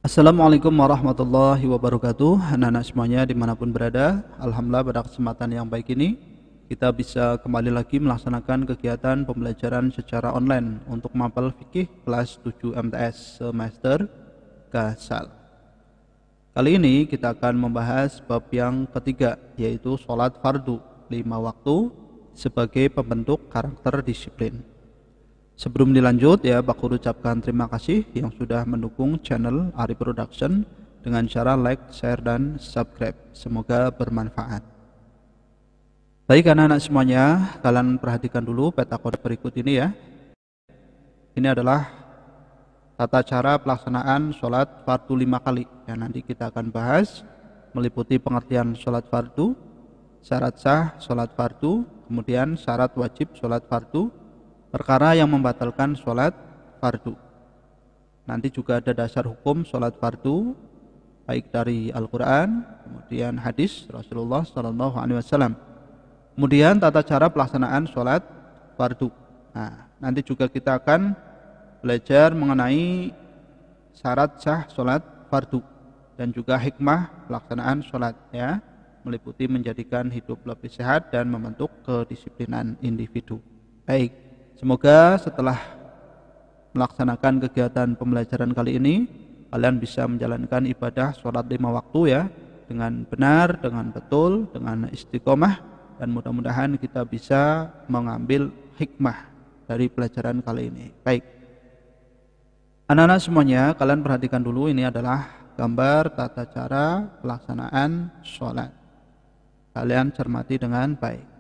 Assalamualaikum warahmatullahi wabarakatuh. Anak-anak semuanya dimanapun berada, alhamdulillah pada kesempatan yang baik ini kita bisa kembali lagi melaksanakan kegiatan pembelajaran secara online untuk mapel fikih kelas 7 MTS semester Kasal. Kali ini kita akan membahas bab yang ketiga, yaitu sholat fardu 5 waktu sebagai pembentuk karakter disiplin. Sebelum dilanjut ya, Pak Guru ucapkan terima kasih yang sudah mendukung channel Ari Production dengan cara like, share, dan subscribe. Semoga bermanfaat. Baik anak-anak semuanya, kalian perhatikan dulu peta kode berikut ini ya. Ini adalah tata cara pelaksanaan sholat fardu 5 kali. Ya, nanti kita akan bahas meliputi pengertian sholat fardu, syarat sah sholat fardu, kemudian syarat wajib sholat fardu, perkara yang membatalkan sholat fardu. Nanti juga ada dasar hukum sholat fardu, baik dari Al-Quran, kemudian hadis Rasulullah SAW. Kemudian tata cara pelaksanaan sholat fardu. Nah, nanti juga kita akan belajar mengenai syarat sah sholat fardu dan juga hikmah pelaksanaan sholat, ya, meliputi menjadikan hidup lebih sehat dan membentuk kedisiplinan individu. Baik. Semoga setelah melaksanakan kegiatan pembelajaran kali ini, kalian bisa menjalankan ibadah sholat 5 waktu ya, dengan benar, dengan betul, dengan istiqomah, dan mudah-mudahan kita bisa mengambil hikmah dari pelajaran kali ini. Baik, anak-anak semuanya, kalian perhatikan dulu, ini adalah gambar tata cara pelaksanaan sholat. Kalian cermati dengan baik.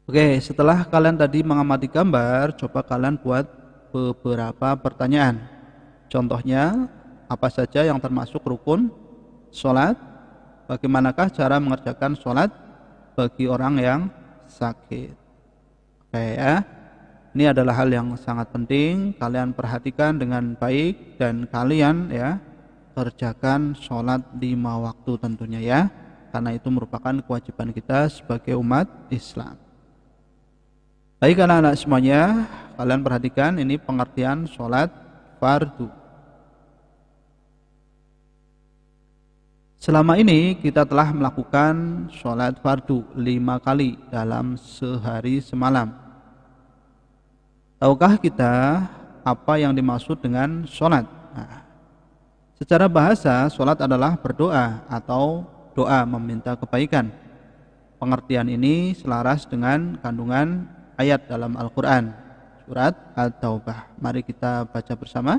Oke, setelah kalian tadi mengamati gambar, coba kalian buat beberapa pertanyaan. Contohnya, apa saja yang termasuk rukun sholat? Bagaimanakah cara mengerjakan sholat bagi orang yang sakit? Oke ya, ini adalah hal yang sangat penting. Kalian perhatikan dengan baik dan kalian ya kerjakan sholat 5 waktu tentunya ya, karena itu merupakan kewajiban kita sebagai umat Islam. Baik anak-anak semuanya, kalian perhatikan ini pengertian sholat fardu. Selama ini kita telah melakukan sholat fardu 5 kali dalam sehari semalam. Tahukah kita apa yang dimaksud dengan sholat? Nah, secara bahasa, sholat adalah berdoa atau doa meminta kebaikan. Pengertian ini selaras dengan kandungan ayat dalam Al-Quran, surat At-Taubah. Mari kita baca bersama.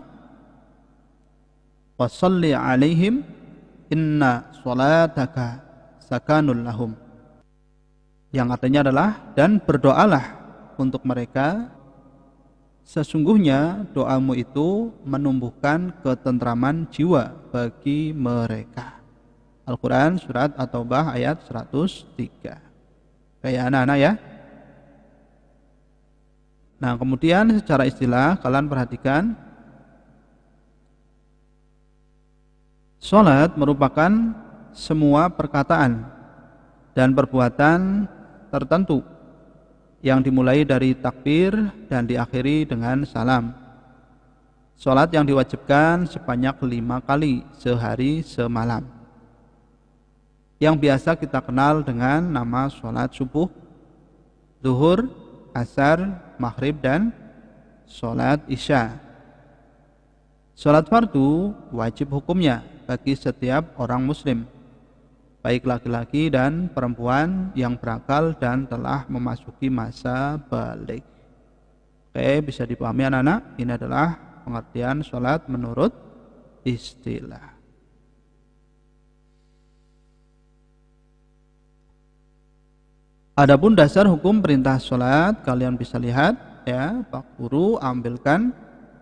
Wassalli alaihim inna sholataka sakanul lahum. Yang artinya adalah, dan berdoalah untuk mereka, sesungguhnya doamu itu menumbuhkan ketentraman jiwa bagi mereka. Al-Quran surat At-Taubah ayat 103. Kayak anak-anak ya. Nah, kemudian secara istilah kalian perhatikan, sholat merupakan semua perkataan dan perbuatan tertentu yang dimulai dari takbir dan diakhiri dengan salam. Sholat yang diwajibkan sebanyak 5 kali sehari semalam, yang biasa kita kenal dengan nama sholat subuh, zuhur, asar, maghrib, dan sholat isya. Sholat fardu wajib hukumnya bagi setiap orang muslim, baik laki-laki dan perempuan yang berakal dan telah memasuki masa balik. Oke, bisa dipahami anak-anak? Ini adalah pengertian sholat menurut istilah. Adapun dasar hukum perintah sholat, kalian bisa lihat ya, Pak Guru ambilkan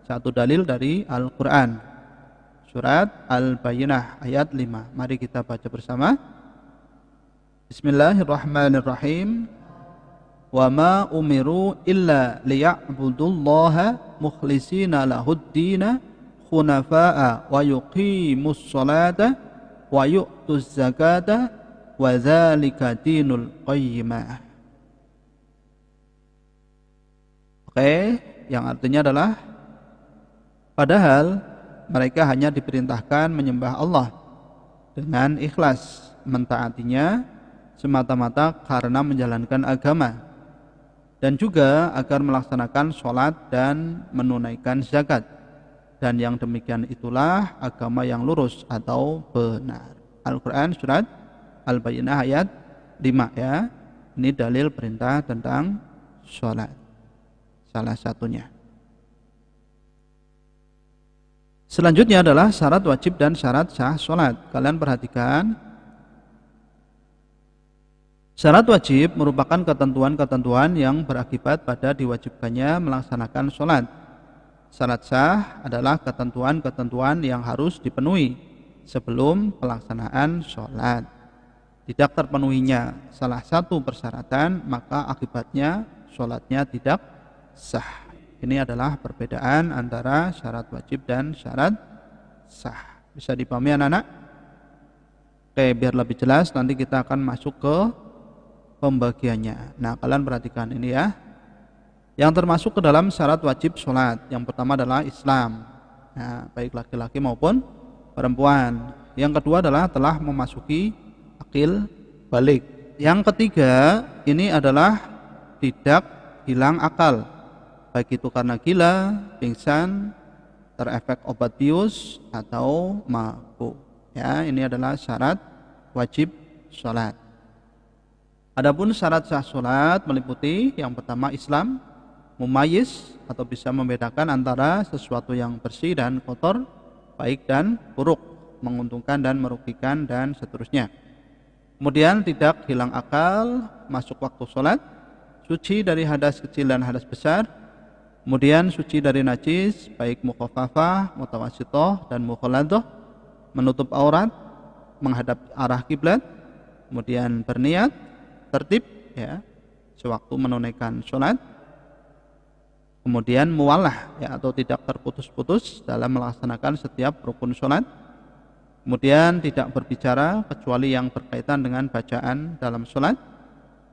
satu dalil dari Al-Quran, surat Al-Bayyinah ayat 5. Mari kita baca bersama. Bismillahirrahmanirrahim. Wa ma umiru illa liya'budullaha mukhlishina lahuddina khunafa'a wa yuqimus sholata wa yu'tuz zakata wa dzalika dinul qayyimah. Oke, yang artinya adalah Padahal mereka hanya diperintahkan menyembah Allah dengan ikhlas, mentaatinya semata-mata karena menjalankan agama, dan juga agar melaksanakan sholat dan menunaikan zakat. Dan yang demikian itulah agama yang lurus atau benar. Al-Quran surat Al-Bayyinah ayat 5 ya. Ini dalil perintah tentang sholat, salah satunya. Selanjutnya adalah syarat wajib dan syarat sah sholat. Kalian perhatikan, syarat wajib merupakan ketentuan-ketentuan yang berakibat pada diwajibkannya melaksanakan sholat. Syarat sah adalah ketentuan-ketentuan yang harus dipenuhi sebelum pelaksanaan sholat. Tidak terpenuhinya salah satu persyaratan, maka akibatnya sholatnya tidak sah. Ini adalah perbedaan antara syarat wajib dan syarat sah. Bisa dipahami anak-anak? Oke, biar lebih jelas nanti kita akan masuk ke pembagiannya. Nah, kalian perhatikan ini ya. Yang termasuk ke dalam syarat wajib sholat, yang pertama adalah Islam, nah, baik laki-laki maupun perempuan. Yang kedua adalah telah memasuki akil balik. Yang ketiga ini adalah tidak hilang akal, baik itu karena gila, pingsan, terefek obat bius atau mabuk. Ya, ini adalah syarat wajib sholat. Adapun syarat sah sholat meliputi yang pertama Islam, mumayyiz atau bisa membedakan antara sesuatu yang bersih dan kotor, baik dan buruk, menguntungkan dan merugikan, dan seterusnya. Kemudian tidak hilang akal, masuk waktu sholat, suci dari hadas kecil dan hadas besar, kemudian suci dari najis, baik mukhafafah, mutawassithah, dan mukhaladhah, menutup aurat, menghadap arah kiblat, kemudian berniat, tertib ya, sewaktu menunaikan sholat, kemudian muwalah ya, atau tidak terputus-putus dalam melaksanakan setiap rukun sholat, kemudian tidak berbicara kecuali yang berkaitan dengan bacaan dalam sholat,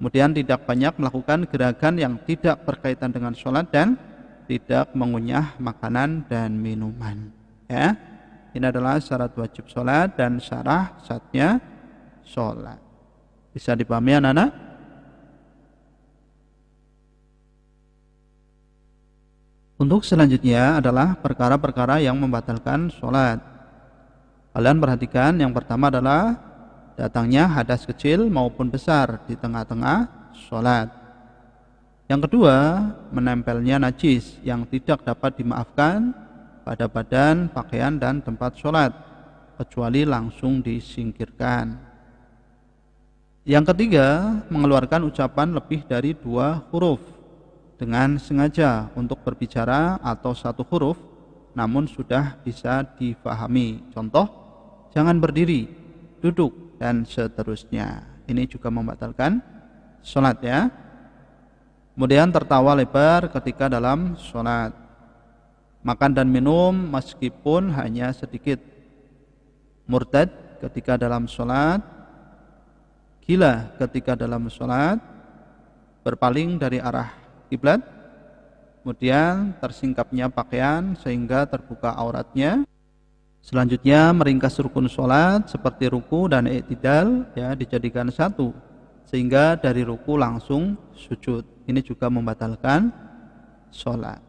kemudian tidak banyak melakukan gerakan yang tidak berkaitan dengan sholat, dan tidak mengunyah makanan dan minuman ya. Ini adalah syarat wajib sholat dan syarat sahnya sholat. Bisa dipahami anak-anak? Untuk selanjutnya adalah perkara-perkara yang membatalkan sholat. Kalian perhatikan, yang pertama adalah datangnya hadas kecil maupun besar di tengah-tengah sholat. Yang kedua, menempelnya najis yang tidak dapat dimaafkan pada badan, pakaian, dan tempat sholat, kecuali langsung disingkirkan. Yang ketiga, mengeluarkan ucapan lebih dari 2 huruf dengan sengaja untuk berbicara, atau 1 huruf namun sudah bisa difahami. Contoh, jangan berdiri, duduk, dan seterusnya. Ini juga membatalkan sholat ya. Kemudian tertawa lebar ketika dalam sholat, makan dan minum meskipun hanya sedikit, murtad ketika dalam sholat, gila ketika dalam sholat, berpaling dari arah kiblat, kemudian tersingkapnya pakaian sehingga terbuka auratnya. Selanjutnya meringkas rukun sholat seperti ruku dan i'tidal ya, dijadikan satu sehingga dari ruku langsung sujud. Ini juga membatalkan sholat.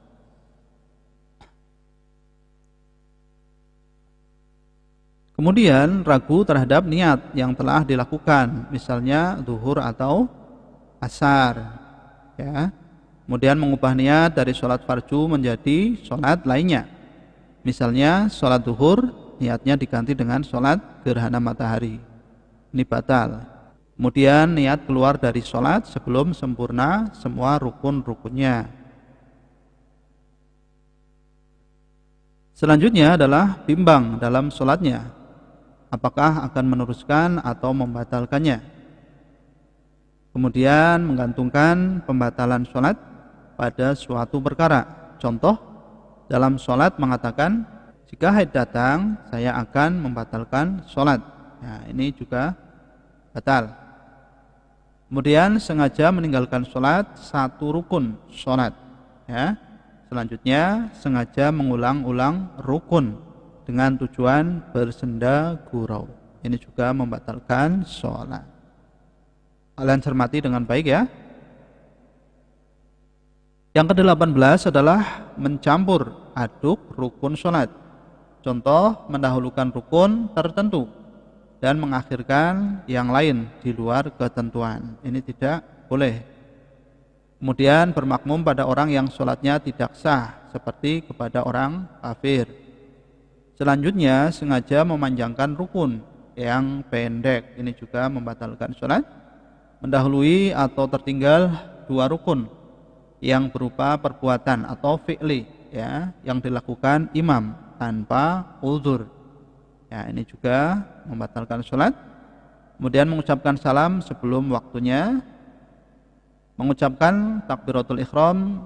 Kemudian ragu terhadap niat yang telah dilakukan, misalnya zuhur atau asar ya. Kemudian mengubah niat dari sholat fardu menjadi sholat lainnya, misalnya sholat zuhur niatnya diganti dengan sholat gerhana matahari, ini batal. Kemudian niat keluar dari sholat sebelum sempurna semua rukun-rukunnya. Selanjutnya adalah bimbang dalam sholatnya, apakah akan meneruskan atau membatalkannya. Kemudian menggantungkan pembatalan sholat pada suatu perkara. Contoh, dalam sholat mengatakan, jika haid datang saya akan membatalkan sholat. Nah, ini juga batal. Kemudian sengaja meninggalkan sholat 1 rukun sholat ya. Selanjutnya, sengaja mengulang-ulang rukun dengan tujuan bersenda gurau. Ini juga membatalkan sholat. Kalian cermati dengan baik ya. Yang ke-18 adalah mencampur aduk rukun sholat. Contoh, mendahulukan rukun tertentu dan mengakhirkan yang lain di luar ketentuan. Ini tidak boleh. Kemudian bermakmum pada orang yang sholatnya tidak sah, seperti kepada orang kafir. Selanjutnya, sengaja memanjangkan rukun yang pendek. Ini juga membatalkan sholat. Mendahului atau tertinggal dua rukun yang berupa perbuatan atau fi'li, ya, yang dilakukan imam tanpa uzur. Ya, ini juga membatalkan sholat. Kemudian mengucapkan salam sebelum waktunya. Mengucapkan takbiratul ihram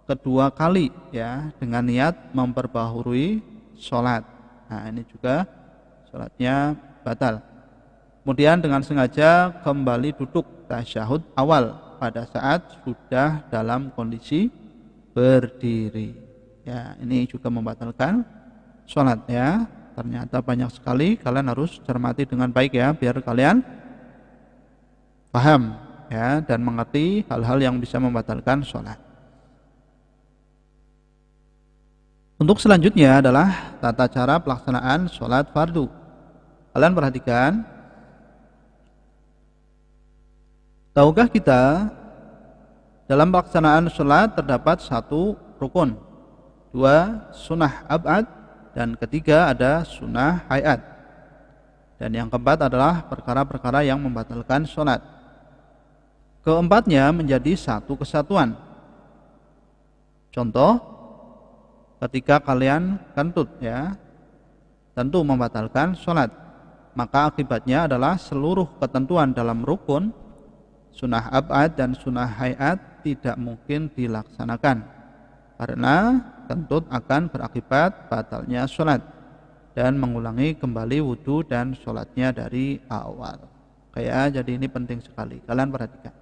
kedua kali, ya, dengan niat memperbaharui sholat. Nah, ini juga sholatnya batal. Kemudian dengan sengaja kembali duduk tasyahud awal pada saat sudah dalam kondisi berdiri. Ya, ini juga membatalkan sholat ya. Ternyata banyak sekali, kalian harus cermati dengan baik ya, biar kalian paham ya dan mengerti hal-hal yang bisa membatalkan sholat. Untuk selanjutnya adalah tata cara pelaksanaan sholat fardu. Kalian perhatikan, tahukah kita dalam pelaksanaan sholat terdapat satu rukun, dua sunnah ab'ad, dan ketiga ada sunnah hayat. Dan yang keempat adalah perkara-perkara yang membatalkan sholat. Keempatnya menjadi satu kesatuan. Contoh, ketika kalian kentut ya, tentu membatalkan sholat. Maka akibatnya adalah seluruh ketentuan dalam rukun, sunnah ab'ad dan sunnah hayat tidak mungkin dilaksanakan. Karena kentut akan berakibat batalnya sholat dan mengulangi kembali wudhu dan sholatnya dari awal. Jadi ini penting sekali, kalian perhatikan.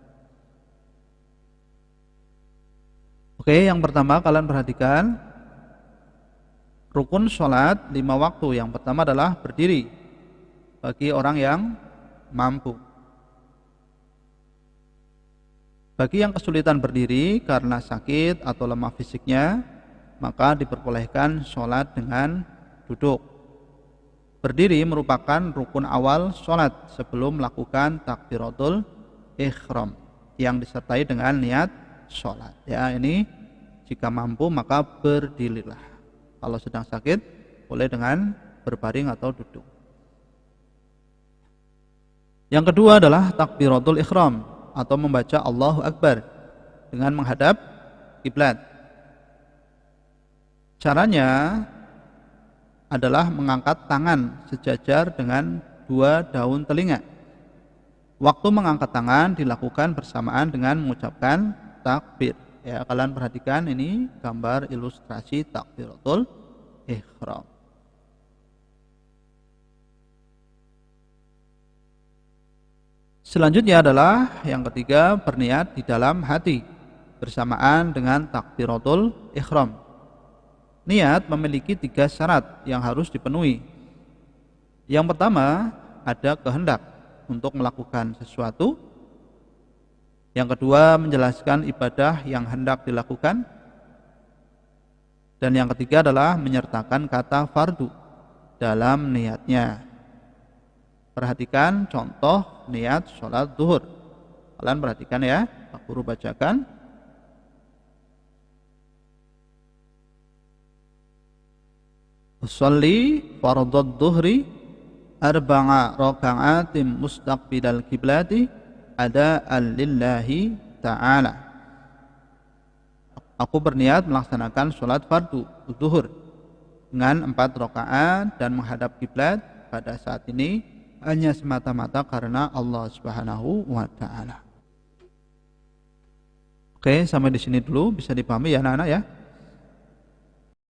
Oke, yang pertama kalian perhatikan rukun sholat 5 waktu. Yang pertama adalah berdiri bagi orang yang mampu. Bagi yang kesulitan berdiri karena sakit atau lemah fisiknya, maka diperbolehkan sholat dengan duduk. Berdiri merupakan rukun awal sholat sebelum melakukan takbiratul ihram yang disertai dengan niat sholat. Ya, ini jika mampu maka berdirilah. Kalau sedang sakit boleh dengan berbaring atau duduk. Yang kedua adalah takbiratul ihram atau membaca Allahu Akbar dengan menghadap kiblat. Caranya adalah mengangkat tangan sejajar dengan 2 daun telinga. Waktu mengangkat tangan dilakukan bersamaan dengan mengucapkan takbir. Ya, kalian perhatikan ini gambar ilustrasi takbiratul ihram. Selanjutnya adalah yang ketiga, berniat di dalam hati bersamaan dengan takbiratul ihram. Niat memiliki 3 syarat yang harus dipenuhi. Yang pertama, ada kehendak untuk melakukan sesuatu. Yang kedua, menjelaskan ibadah yang hendak dilakukan. Dan yang ketiga adalah menyertakan kata fardu dalam niatnya. Perhatikan contoh niat sholat zuhur. Kalian perhatikan ya, Pak Guru bacakan. Usolli fardhu dhuhri arba'a raka'atin mustaqbilal kiblati ada'an lillahi ta'ala. Aku berniat melaksanakan sholat fardu zuhur dengan 4 rakaat dan menghadap kiblat pada saat ini hanya semata-mata karena Allah Subhanahu wa ta'ala. Oke, sampai di sini dulu, bisa dipahami ya anak-anak ya.